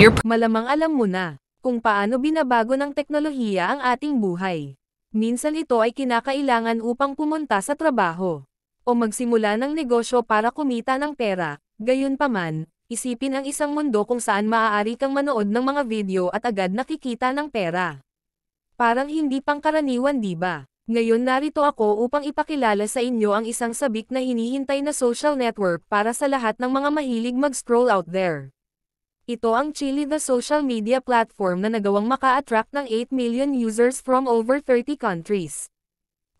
your Malamang alam mo na kung paano binabago ng teknolohiya ang ating buhay. Minsan ito ay kinakailangan upang pumunta sa trabaho o magsimula ng negosyo para kumita ng pera. Gayunpaman, isipin ang isang mundo kung saan maaari kang manood ng mga video at agad nakikita ng pera. Parang hindi pangkaraniwan, di ba? Ngayon narito ako upang ipakilala sa inyo ang isang sabik na hinihintay na social network para sa lahat ng mga mahilig mag-scroll out there. Ito ang Chili, the social media platform na nagawang maka-attract ng 8 million users from over 30 countries.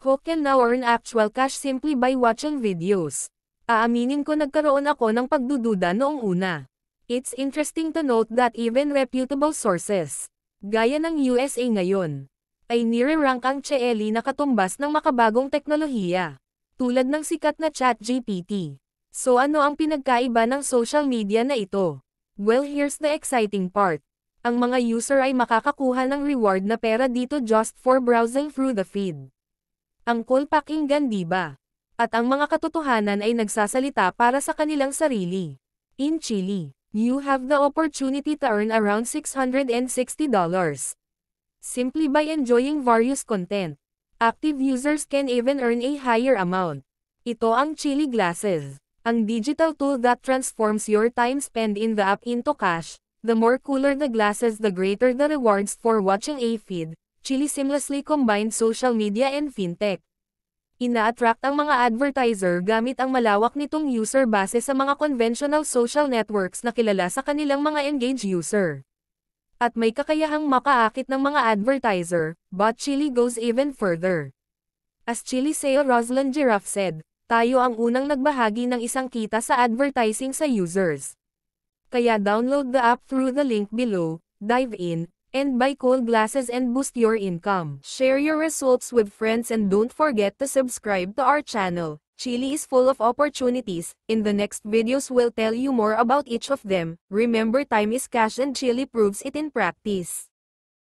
Who can now earn actual cash simply by watching videos. Aaminin ko nagkaroon ako ng pagdududa noong una. It's interesting to note that even reputable sources, gaya ng USA ngayon, ay nire-rank ang Cheely na katumbas ng makabagong teknolohiya, tulad ng sikat na ChatGPT. So ano ang pinagkaiba ng social media na ito? Well, here's the exciting part. Ang mga user ay makakakuha ng reward na pera dito just for browsing through the feed. Ang cool pakinggan, diba? At ang mga katotohanan ay nagsasalita para sa kanilang sarili. In Chile, you have the opportunity to earn around $660. Simply by enjoying various content. Active users can even earn a higher amount. Ito ang Chili Glasses, ang digital tool that transforms your time spent in the app into cash. The more cooler the glasses, the greater the rewards for watching a feed. Chili seamlessly combined social media and fintech. Ina-attract ang mga advertiser gamit ang malawak nitong user base sa mga conventional social networks na kilala sa kanilang mga engaged user. At may kakayahang makaakit ng mga advertiser, but Chili goes even further. As Chili CEO Roslan Giraffe said, tayo ang unang nagbahagi ng isang kita sa advertising sa users. Kaya download the app through the link below, dive in, and buy cool glasses and boost your income. Share your results with friends and don't forget to subscribe to our channel. Chili is full of opportunities. In the next videos we'll tell you more about each of them. Remember, time is cash and Chili proves it in practice.